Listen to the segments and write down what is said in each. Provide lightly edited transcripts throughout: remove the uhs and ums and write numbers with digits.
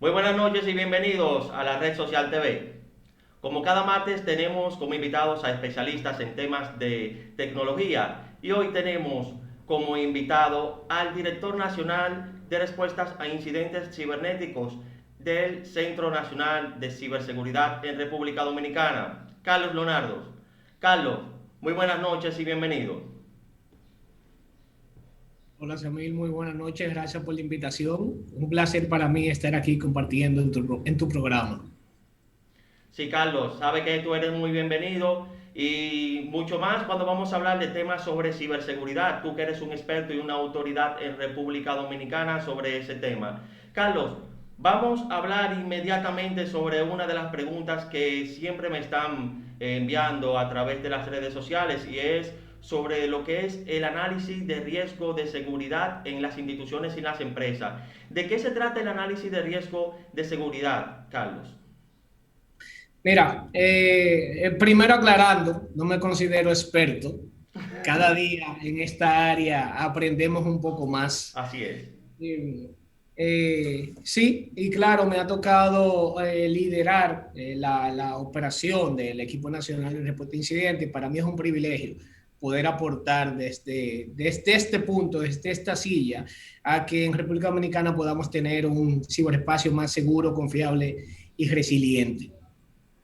Muy buenas noches y bienvenidos a la Red Social TV. Como cada martes tenemos como invitados a especialistas en temas de tecnología y hoy tenemos como invitado al director nacional de respuestas a incidentes cibernéticos del Centro Nacional de Ciberseguridad en República Dominicana, Carlos Leonardo. Carlos, muy buenas noches y bienvenido. Hola Samir, muy buenas noches, gracias por la invitación. Un placer para mí estar aquí compartiendo en tu programa. Sí, Carlos, sabe que tú eres muy bienvenido y mucho más cuando vamos a hablar de temas sobre ciberseguridad. Tú que eres un experto y una autoridad en República Dominicana sobre ese tema. Carlos, vamos a hablar inmediatamente sobre una de las preguntas que siempre me están enviando a través de las redes sociales y es sobre lo que es el análisis de riesgo de seguridad en las instituciones y las empresas. ¿De qué se trata el análisis de riesgo de seguridad, Carlos? Mira, primero aclarando, no me considero experto. Cada día en esta área aprendemos un poco más. Así es. Eh, sí, y claro, me ha tocado liderar la operación del equipo nacional de respuesta a incidentes. Para mí es un privilegio poder aportar desde este punto, desde esta silla, a que en República Dominicana podamos tener un ciberespacio más seguro, confiable y resiliente.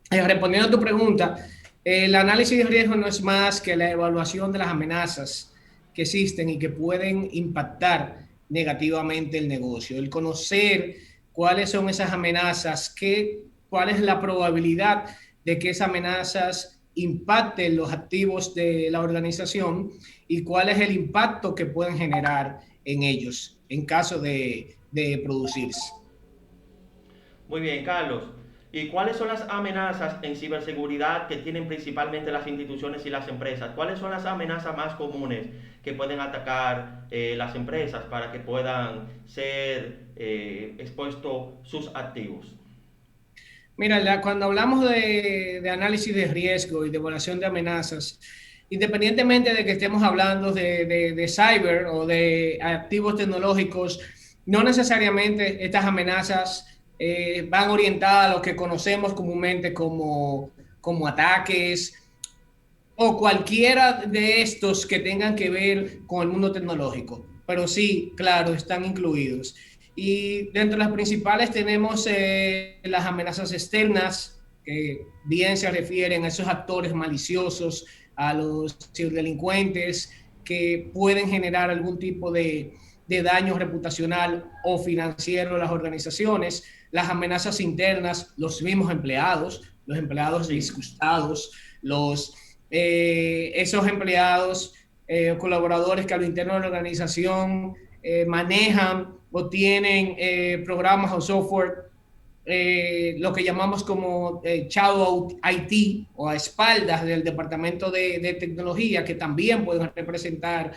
Respondiendo a tu pregunta, el análisis de riesgo no es más que la evaluación de las amenazas que existen y que pueden impactar negativamente el negocio. El conocer cuáles son esas amenazas, cuál es la probabilidad de que esas amenazas impacten los activos de la organización y cuál es el impacto que pueden generar en ellos en caso de producirse. Muy bien, Carlos. ¿Y cuáles son las amenazas en ciberseguridad que tienen principalmente las instituciones y las empresas? ¿Cuáles son las amenazas más comunes que pueden atacar las empresas para que puedan ser expuestos sus activos? Mira, cuando hablamos de análisis de riesgo y de evaluación de amenazas, independientemente de que estemos hablando de cyber o de activos tecnológicos, no necesariamente estas amenazas van orientadas a lo que conocemos comúnmente como ataques o cualquiera de estos que tengan que ver con el mundo tecnológico. Pero sí, claro, están incluidos. Y dentro de las principales tenemos las amenazas externas, que bien se refieren a esos actores maliciosos, a los ciberdelincuentes que pueden generar algún tipo de daño reputacional o financiero a las organizaciones. Las amenazas internas, los empleados Sí. disgustados, esos empleados colaboradores que a lo interno de la organización manejan o tienen programas o software, lo que llamamos como shadow IT o a espaldas del departamento de tecnología, que también pueden representar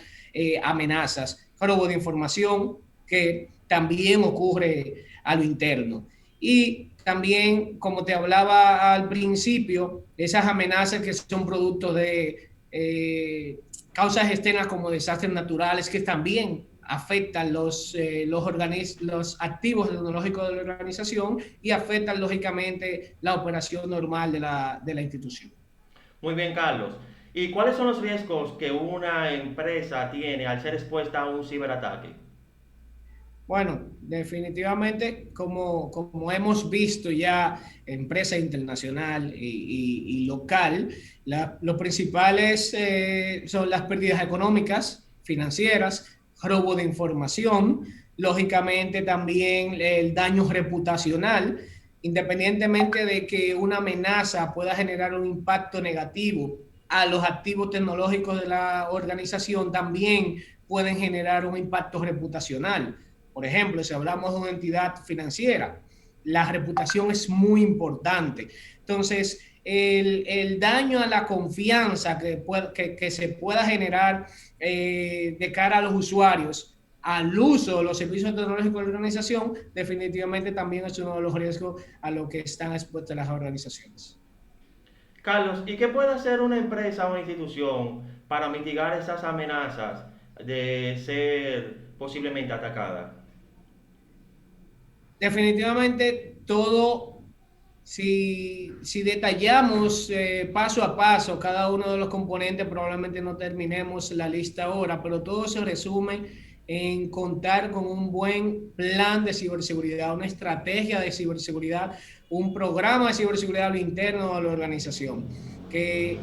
amenazas, robo de información, que también ocurre a lo interno. Y también, como te hablaba al principio, esas amenazas que son producto de causas externas como desastres naturales que también afectan los activos tecnológicos de la organización y afectan lógicamente la operación normal de la institución. Muy bien, Carlos. ¿Y cuáles son los riesgos que una empresa tiene al ser expuesta a un ciberataque? Bueno, definitivamente, como hemos visto ya, empresa internacional y local, los principales son las pérdidas económicas, financieras, robo de información, lógicamente también el daño reputacional, independientemente de que una amenaza pueda generar un impacto negativo a los activos tecnológicos de la organización, también pueden generar un impacto reputacional. Por ejemplo, si hablamos de una entidad financiera, la reputación es muy importante. Entonces, el daño a la confianza que se pueda generar de cara a los usuarios al uso de los servicios tecnológicos de la organización, definitivamente también es uno de los riesgos a los que están expuestas las organizaciones. Carlos, ¿y qué puede hacer una empresa o una institución para mitigar esas amenazas de ser posiblemente atacada? definitivamente todo, si detallamos paso a paso cada uno de los componentes, probablemente no terminemos la lista ahora, pero todo se resume en contar con un buen plan de ciberseguridad, una estrategia de ciberseguridad, un programa de ciberseguridad a lo interno de la organización, que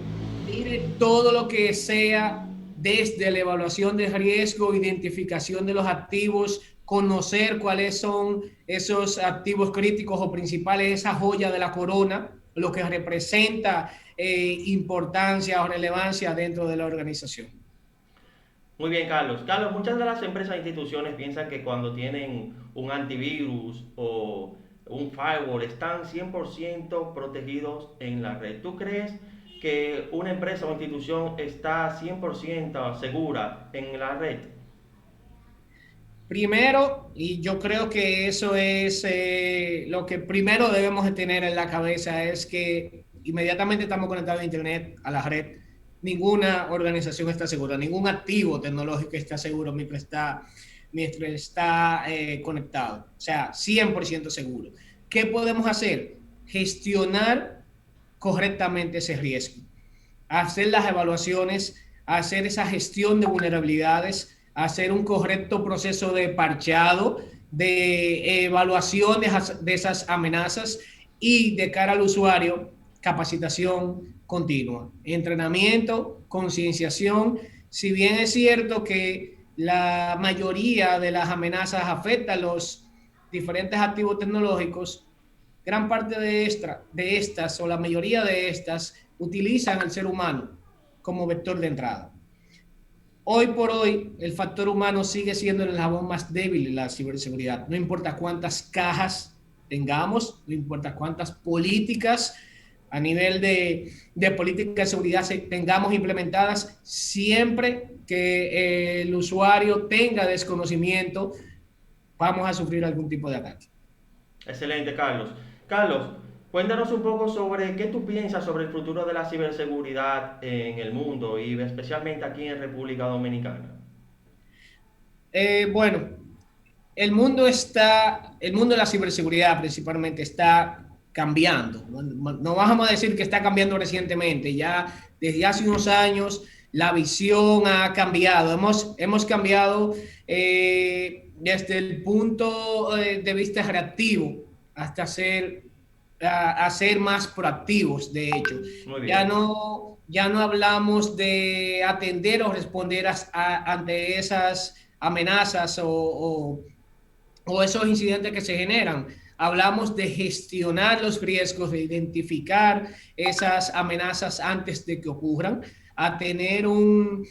mire todo lo que sea desde la evaluación de riesgo, identificación de los activos, conocer cuáles son esos activos críticos o principales, esa joya de la corona, lo que representa importancia o relevancia dentro de la organización. Muy bien, Carlos. Carlos, muchas de las empresas e instituciones piensan que cuando tienen un antivirus o un firewall están 100% protegidos en la red. ¿Tú crees que una empresa o institución está 100% segura en la red? Primero, y yo creo que eso es lo que primero debemos de tener en la cabeza, es que inmediatamente estamos conectados a Internet, a la red, ninguna organización está segura, ningún activo tecnológico está seguro mientras está conectado. O sea, 100% seguro. ¿Qué podemos hacer? Gestionar correctamente ese riesgo, hacer las evaluaciones, hacer esa gestión de vulnerabilidades, hacer un correcto proceso de parcheado, de evaluación de esas amenazas y de cara al usuario, capacitación continua, entrenamiento, concienciación. Si bien es cierto que la mayoría de las amenazas afectan los diferentes activos tecnológicos, gran parte de estas o la mayoría de estas utilizan al ser humano como vector de entrada. Hoy por hoy, el factor humano sigue siendo el eslabón más débil en la ciberseguridad. No importa cuántas cajas tengamos, no importa cuántas políticas a nivel de política de seguridad tengamos implementadas, siempre que el usuario tenga desconocimiento, vamos a sufrir algún tipo de ataque. Excelente, Carlos. Carlos, cuéntanos un poco sobre qué tú piensas sobre el futuro de la ciberseguridad en el mundo y especialmente aquí en República Dominicana. Bueno, el mundo de la ciberseguridad principalmente está cambiando. No vamos a decir que está cambiando recientemente, ya desde hace unos años la visión ha cambiado. Hemos cambiado desde el punto de vista reactivo hasta a ser más proactivos, de hecho. Muy bien. Ya no hablamos de atender o responder ante esas amenazas o esos incidentes que se generan. Hablamos de gestionar los riesgos, de identificar esas amenazas antes de que ocurran, a tener un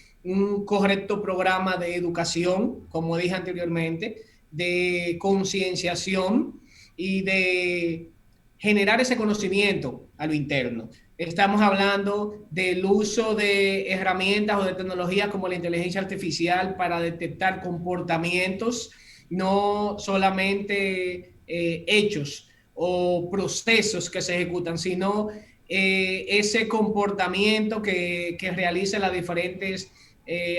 correcto programa de educación, como dije anteriormente, de concienciación y de generar ese conocimiento a lo interno. Estamos hablando del uso de herramientas o de tecnologías como la inteligencia artificial para detectar comportamientos, no solamente hechos o procesos que se ejecutan, sino ese comportamiento que realizan las diferentes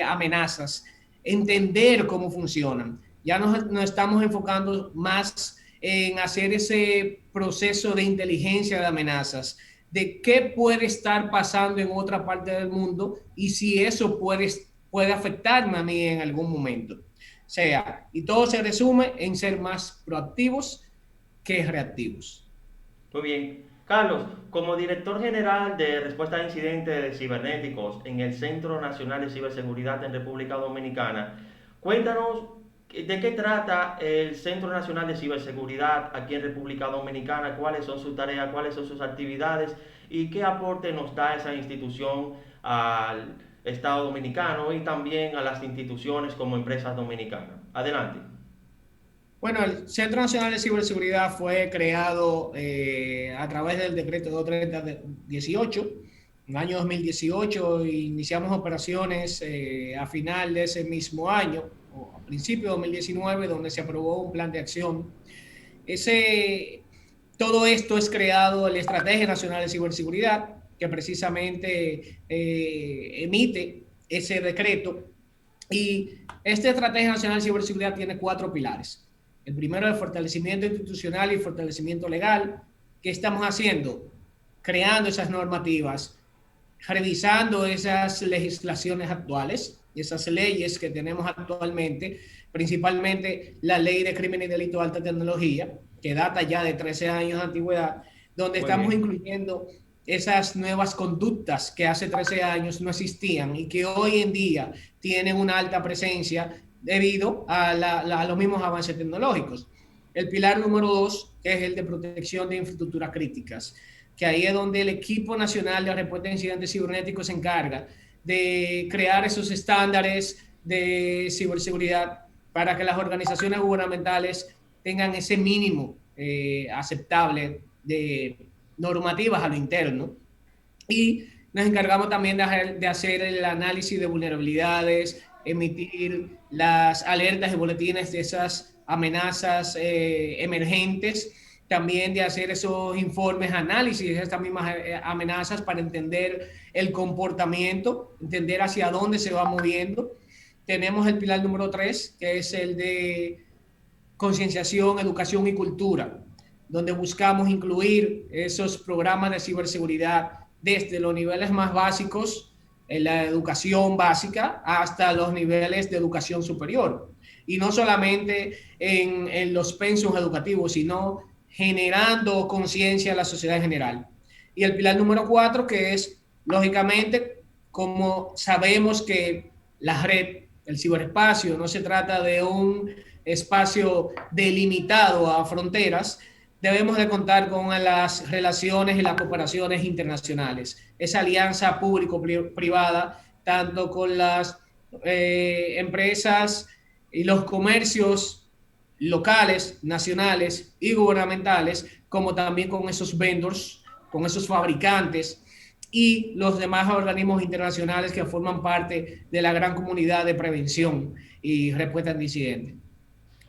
amenazas, entender cómo funcionan. Ya nos estamos enfocando más en hacer ese proceso de inteligencia de amenazas, de qué puede estar pasando en otra parte del mundo y si eso puede afectarme a mí en algún momento. O sea, y todo se resume en ser más proactivos que reactivos. Muy bien. Carlos, como director general de respuesta a incidentes cibernéticos en el Centro Nacional de Ciberseguridad en República Dominicana, cuéntanos de qué trata el Centro Nacional de Ciberseguridad aquí en República Dominicana, cuáles son sus tareas, cuáles son sus actividades y qué aporte nos da esa institución al Estado Dominicano y también a las instituciones como empresas dominicanas. Adelante. Bueno, el Centro Nacional de Ciberseguridad fue creado a través del decreto 230-18. En el año 2018 iniciamos operaciones a final de ese mismo año, o a principio de 2019, donde se aprobó un plan de acción. Ese, Todo esto es creado en la Estrategia Nacional de Ciberseguridad, que precisamente emite ese decreto. Y esta Estrategia Nacional de Ciberseguridad tiene cuatro pilares. El primero es fortalecimiento institucional y fortalecimiento legal. ¿Qué estamos haciendo? Creando esas normativas, revisando esas legislaciones actuales, esas leyes que tenemos actualmente, principalmente la ley de crímenes y delitos de alta tecnología, que data ya de 13 años de antigüedad, donde Muy estamos bien. incluyendo esas nuevas conductas que hace 13 años no existían y que hoy en día tienen una alta presencia debido a los mismos avances tecnológicos. El pilar número 2, que es el de protección de infraestructuras críticas, que ahí es donde el equipo nacional de respuesta a incidentes cibernéticos se encarga de crear esos estándares de ciberseguridad para que las organizaciones gubernamentales tengan ese mínimo aceptable de normativas a lo interno. Y nos encargamos también de hacer el análisis de vulnerabilidades, emitir las alertas y boletines de esas amenazas emergentes, también de hacer esos informes, análisis de estas mismas amenazas para entender el comportamiento, entender hacia dónde se va moviendo. Tenemos el pilar número 3, que es el de concienciación, educación y cultura, donde buscamos incluir esos programas de ciberseguridad desde los niveles más básicos, en la educación básica, hasta los niveles de educación superior. Y no solamente en los pensos educativos, sino generando conciencia a la sociedad en general. Y el pilar número 4, que es, lógicamente, como sabemos que la red, el ciberespacio, no se trata de un espacio delimitado a fronteras, debemos de contar con las relaciones y las cooperaciones internacionales, esa alianza público-privada, tanto con las empresas y los comercios locales, nacionales y gubernamentales, como también con esos vendors, con esos fabricantes y los demás organismos internacionales que forman parte de la gran comunidad de prevención y respuesta a incidentes.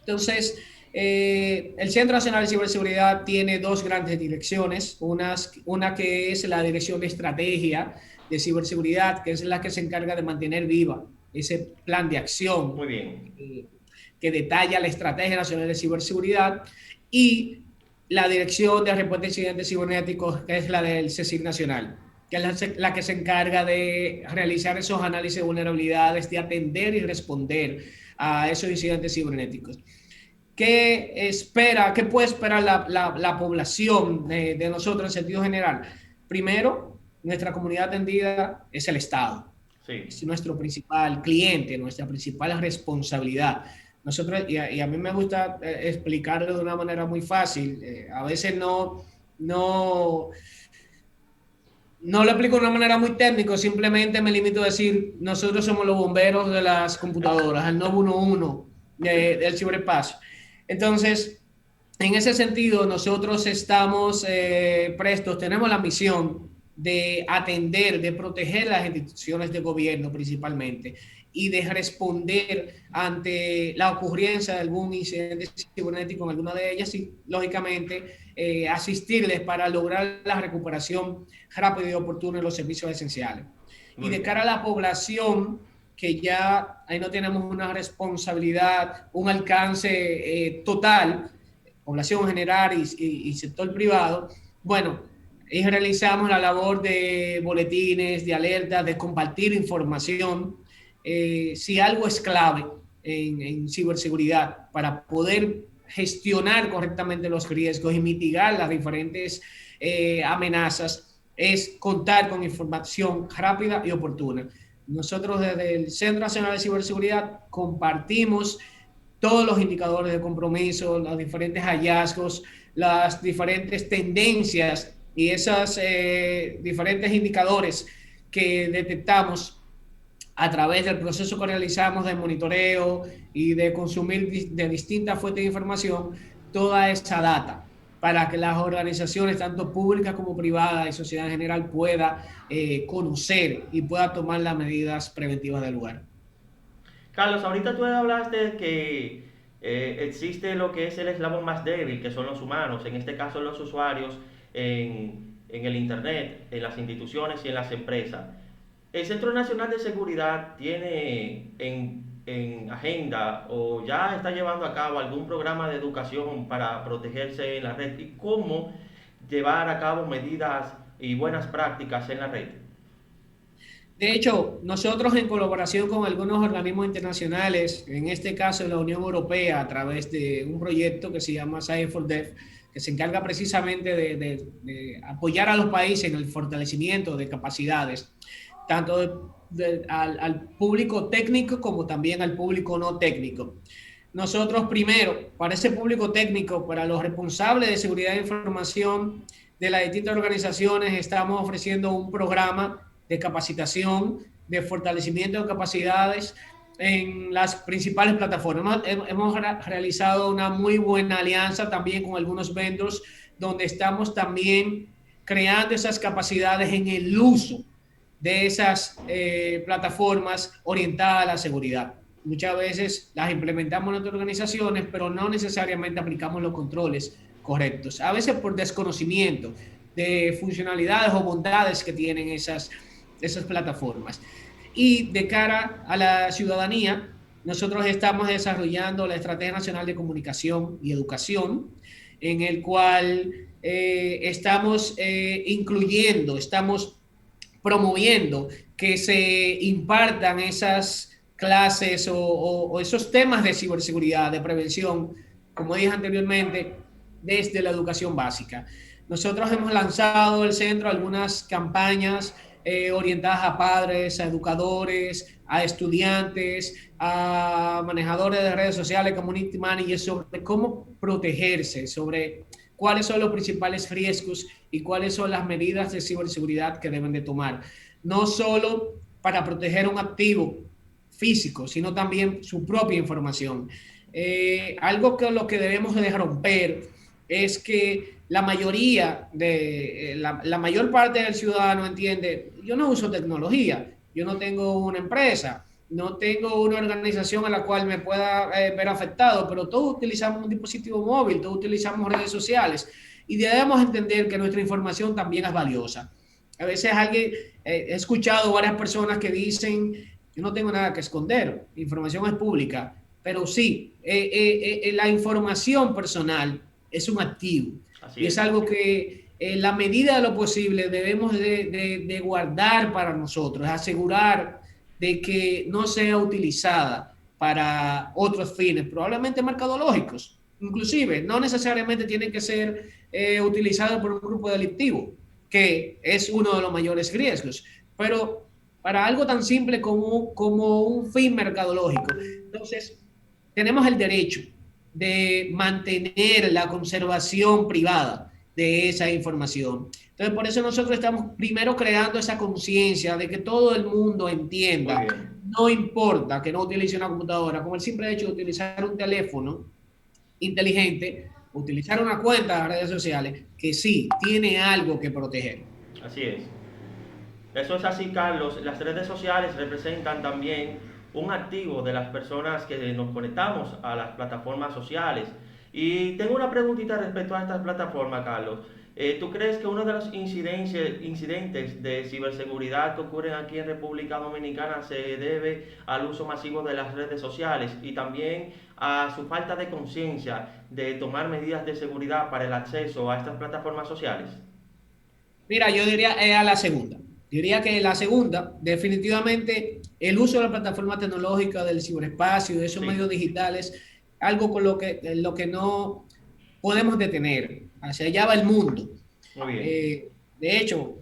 Entonces, el Centro Nacional de Ciberseguridad tiene dos grandes direcciones, una que es la Dirección de Estrategia de Ciberseguridad, que es la que se encarga de mantener viva ese plan de acción Muy bien. que detalla la Estrategia Nacional de Ciberseguridad, y la Dirección de Respuesta a Incidentes Cibernéticos, que es la del CSIC Nacional, que es la que se encarga de realizar esos análisis de vulnerabilidades, de atender y responder a esos incidentes cibernéticos. ¿Qué puede esperar la población de nosotros en sentido general? Primero, nuestra comunidad atendida es el Estado. Sí. Es nuestro principal cliente, nuestra principal responsabilidad. Nosotros, y a mí me gusta explicarlo de una manera muy fácil. A veces no, no lo explico de una manera muy técnica, simplemente me limito a decir, nosotros somos los bomberos de las computadoras, el 911 del ciberespacio. Entonces, en ese sentido, nosotros estamos prestos, tenemos la misión de atender, de proteger las instituciones de gobierno principalmente y de responder ante la ocurrencia de algún incidente cibernético en alguna de ellas y, lógicamente, asistirles para lograr la recuperación rápida y oportuna de los servicios esenciales. Y Muy de cara a bien. la población, que ya ahí no tenemos una responsabilidad, un alcance total, población general y sector privado, bueno, y realizamos la labor de boletines, de alertas, de compartir información. Si algo es clave en ciberseguridad para poder gestionar correctamente los riesgos y mitigar las diferentes amenazas, es contar con información rápida y oportuna. Nosotros desde el Centro Nacional de Ciberseguridad compartimos todos los indicadores de compromiso, los diferentes hallazgos, las diferentes tendencias y esos diferentes indicadores que detectamos a través del proceso que realizamos de monitoreo y de consumir de distintas fuentes de información, toda esa data para que las organizaciones, tanto públicas como privadas y sociedad en general, pueda conocer y pueda tomar las medidas preventivas del lugar. Carlos, ahorita tú hablaste que existe lo que es el eslabón más débil, que son los humanos, en este caso los usuarios en el Internet, en las instituciones y en las empresas. El Centro Nacional de Seguridad tiene en agenda o ya está llevando a cabo algún programa de educación para protegerse en la red y cómo llevar a cabo medidas y buenas prácticas en la red? De hecho, nosotros en colaboración con algunos organismos internacionales, en este caso la Unión Europea, a través de un proyecto que se llama Science for Deaf, que se encarga precisamente de apoyar a los países en el fortalecimiento de capacidades, tanto al público técnico como también al público no técnico. Nosotros primero, para ese público técnico, para los responsables de seguridad de información de las distintas organizaciones, estamos ofreciendo un programa de capacitación, de fortalecimiento de capacidades en las principales plataformas. Hemos realizado una muy buena alianza también con algunos vendors, donde estamos también creando esas capacidades en el uso de esas plataformas orientadas a la seguridad. Muchas veces las implementamos en nuestras organizaciones, pero no necesariamente aplicamos los controles correctos. A veces por desconocimiento de funcionalidades o bondades que tienen esas plataformas. Y de cara a la ciudadanía, nosotros estamos desarrollando la Estrategia Nacional de Comunicación y Educación, en el cual estamos incluyendo, estamos promoviendo que se impartan esas clases o esos temas de ciberseguridad, de prevención, como dije anteriormente, desde la educación básica. Nosotros hemos lanzado el centro algunas campañas orientadas a padres, a educadores, a estudiantes, a manejadores de redes sociales, community managers, sobre cómo protegerse, sobre cuáles son los principales riesgos y cuáles son las medidas de ciberseguridad que deben de tomar. No solo para proteger un activo físico, sino también su propia información. Algo que lo que debemos de romper es que la mayoría la mayor parte del ciudadano entiende, yo no uso tecnología, yo no tengo una empresa, no tengo una organización a la cual me pueda ver afectado, pero todos utilizamos un dispositivo móvil, todos utilizamos redes sociales y debemos entender que nuestra información también es valiosa. A veces he escuchado varias personas que dicen, yo no tengo nada que esconder, la información es pública, pero sí, la información personal es un activo. Así Y es. es algo que en la medida de lo posible debemos de guardar para nosotros, asegurar de que no sea utilizada para otros fines, probablemente mercadológicos. Inclusive, no necesariamente tiene que ser utilizada por un grupo delictivo, que es uno de los mayores riesgos, pero para algo tan simple como un fin mercadológico. Entonces, tenemos el derecho de mantener la conservación privada de esa información. Entonces, por eso nosotros estamos primero creando esa conciencia de que todo el mundo Muy entienda, bien. no importa que no utilice una computadora, como el simple hecho de utilizar un teléfono inteligente, utilizar una cuenta de redes sociales, que sí, tiene algo que proteger. Así es. Eso es así, Carlos. Las redes sociales representan también un activo de las personas que nos conectamos a las plataformas sociales. Y tengo una preguntita respecto a estas plataformas, Carlos. ¿Tú crees que uno de los incidentes de ciberseguridad que ocurren aquí en República Dominicana se debe al uso masivo de las redes sociales y también a su falta de conciencia de tomar medidas de seguridad para el acceso a estas plataformas sociales? Mira, yo diría a la segunda. Diría que la segunda, definitivamente, el uso de la plataforma tecnológica del ciberespacio, de esos Sí, medios digitales, algo con lo que no podemos detener. Hacia allá va el mundo. muy bien. De hecho,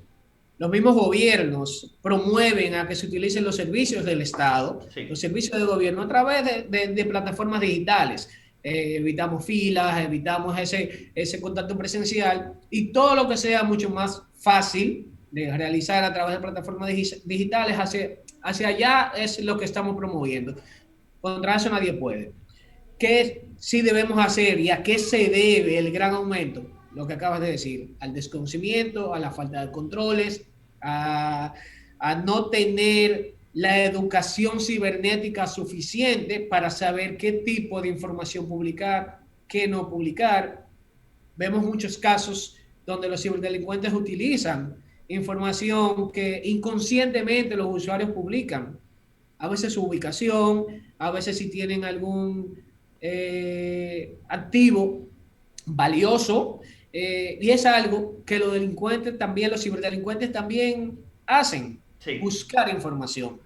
los mismos gobiernos promueven a que se utilicen los servicios del Estado, los Sí, servicios de gobierno a través de plataformas digitales. Evitamos filas, evitamos ese contacto presencial y todo lo que sea mucho más fácil de realizar a través de plataformas digitales hacia allá es lo que estamos promoviendo. Contra eso nadie puede. ¿Qué sí debemos hacer y a qué se debe el gran aumento? Lo que acabas de decir, al desconocimiento, a la falta de controles, a, a no tener la educación cibernética suficiente para saber qué tipo de información publicar, qué no publicar. Vemos muchos casos donde los ciberdelincuentes utilizan información que inconscientemente los usuarios publican a veces su ubicación, a veces si tienen algún activo valioso, y es algo que los delincuentes también, los ciberdelincuentes también hacen, Sí, buscar información.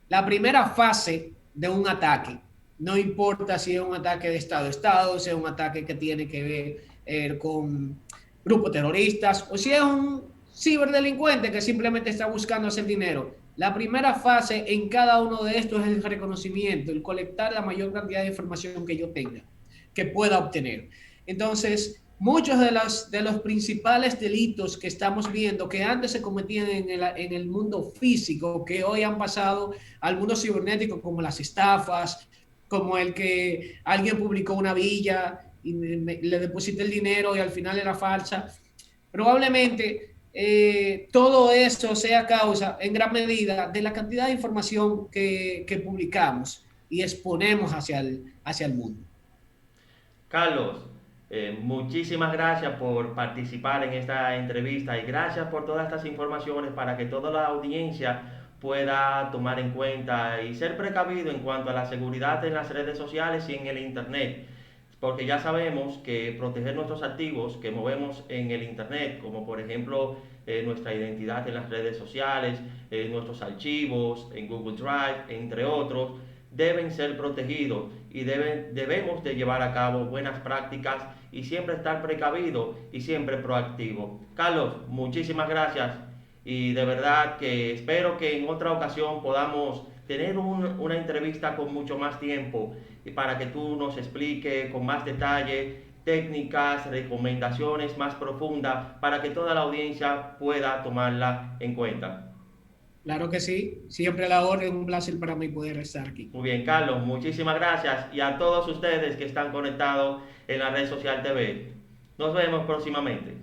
La primera fase de un ataque, no importa si es un ataque de Estado a Estado, si es un ataque que tiene que ver con grupos terroristas, o si es un ciberdelincuente que simplemente está buscando hacer dinero. La primera fase en cada uno de estos es el reconocimiento, el colectar la mayor cantidad de información que yo tenga, que pueda obtener. Entonces, muchos de los principales delitos que estamos viendo que antes se cometían en el mundo físico, que hoy han pasado al mundo cibernético, como las estafas, como el que alguien publicó una villa y le deposité el dinero y al final era falsa. Probablemente todo eso sea causa en gran medida de la cantidad de información que publicamos y exponemos hacia el mundo. Carlos, muchísimas gracias por participar en esta entrevista y gracias por todas estas informaciones para que toda la audiencia pueda tomar en cuenta y ser precavido en cuanto a la seguridad en las redes sociales y en el Internet. Porque ya sabemos que proteger nuestros activos que movemos en el Internet, como por ejemplo nuestra identidad en las redes sociales, nuestros archivos en Google Drive, entre otros, deben ser protegidos y debemos de llevar a cabo buenas prácticas y siempre estar precavido y siempre proactivo. Carlos, muchísimas gracias y de verdad que espero que en otra ocasión podamos tener una entrevista con mucho más tiempo y para que tú nos expliques con más detalle técnicas, recomendaciones más profundas para que toda la audiencia pueda tomarla en cuenta. Claro que sí, siempre a la orden, un placer para mí poder estar aquí. Muy bien, Carlos, muchísimas gracias y a todos ustedes que están conectados en la red social TV. Nos vemos próximamente.